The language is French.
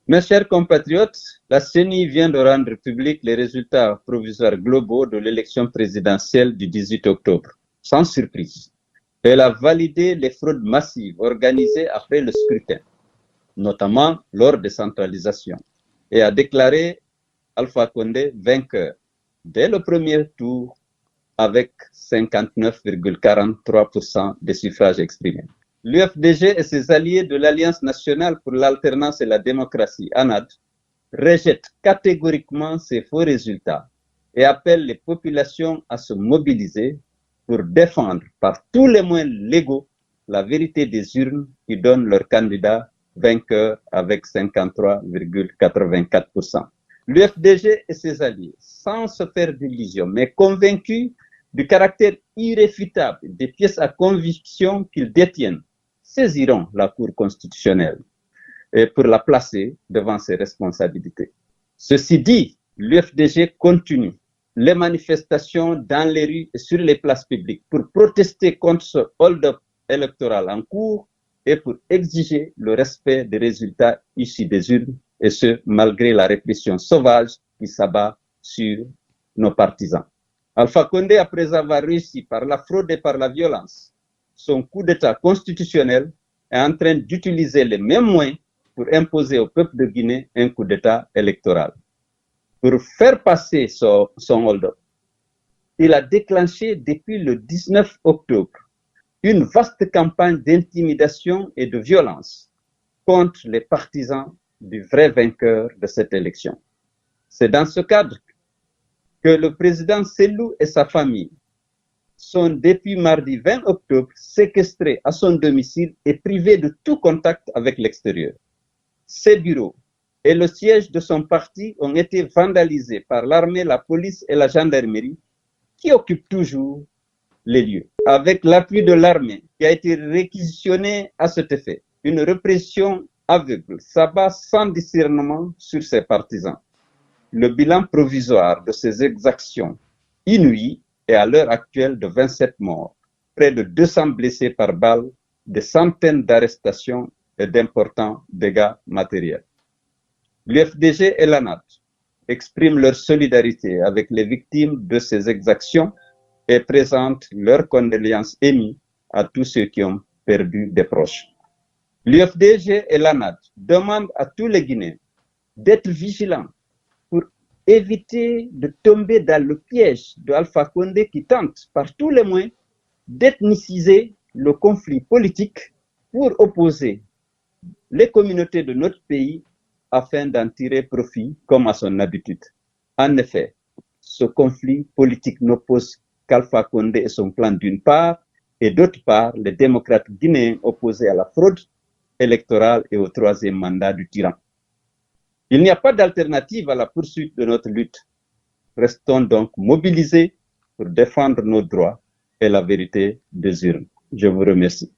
Mes chers compatriotes, la CENI vient de rendre publics les résultats provisoires globaux de l'élection présidentielle du 18 octobre. Sans surprise, elle a validé les fraudes massives organisées après le scrutin, notamment lors des centralisations, et a déclaré Alpha Condé vainqueur dès le premier tour avec 59,43% des suffrages exprimés. L'UFDG et ses alliés de l'Alliance nationale pour l'alternance et la démocratie, ANAD, rejettent catégoriquement ces faux résultats et appellent les populations à se mobiliser pour défendre par tous les moyens légaux la vérité des urnes qui donnent leur candidat vainqueur avec 53,84%. L'UFDG et ses alliés, sans se faire d'illusions, mais convaincus du caractère irréfutable des pièces à conviction qu'ils détiennent, saisiront la Cour constitutionnelle pour la placer devant ses responsabilités. Ceci dit, l'UFDG continue les manifestations dans les rues et sur les places publiques pour protester contre ce hold-up électoral en cours et pour exiger le respect des résultats issus des urnes, et ce, malgré la répression sauvage qui s'abat sur nos partisans. Alpha Condé, après avoir réussi par la fraude et par la violence son coup d'État constitutionnel, est en train d'utiliser les mêmes moyens pour imposer au peuple de Guinée un coup d'État électoral. Pour faire passer son hold-up, il a déclenché depuis le 19 octobre une vaste campagne d'intimidation et de violence contre les partisans du vrai vainqueur de cette élection. C'est dans ce cadre que le président Sellou et sa famille sont depuis mardi 20 octobre séquestrés à son domicile et privés de tout contact avec l'extérieur. Ses bureaux et le siège de son parti ont été vandalisés par l'armée, la police et la gendarmerie qui occupent toujours les lieux. Avec l'appui de l'armée qui a été réquisitionnée à cet effet, une répression aveugle s'abat sans discernement sur ses partisans. Le bilan provisoire de ces exactions inouïes est à l'heure actuelle de 27 morts, près de 200 blessés par balle, des centaines d'arrestations et d'importants dégâts matériels. L'UFDG et l'ANAD expriment leur solidarité avec les victimes de ces exactions et présentent leurs condoléances émues à tous ceux qui ont perdu des proches. L'UFDG et l'ANAD demandent à tous les Guinéens d'être vigilants pour éviter de tomber dans le piège de Alpha Condé qui tente par tous les moyens d'ethniciser le conflit politique pour opposer les communautés de notre pays afin d'en tirer profit comme à son habitude. En effet, ce conflit politique n'oppose qu'Alpha Condé et son clan d'une part, et d'autre part, les démocrates guinéens opposés à la fraude électorale et au troisième mandat du tyran. Il n'y a pas d'alternative à la poursuite de notre lutte. Restons donc mobilisés pour défendre nos droits et la vérité des urnes. Je vous remercie.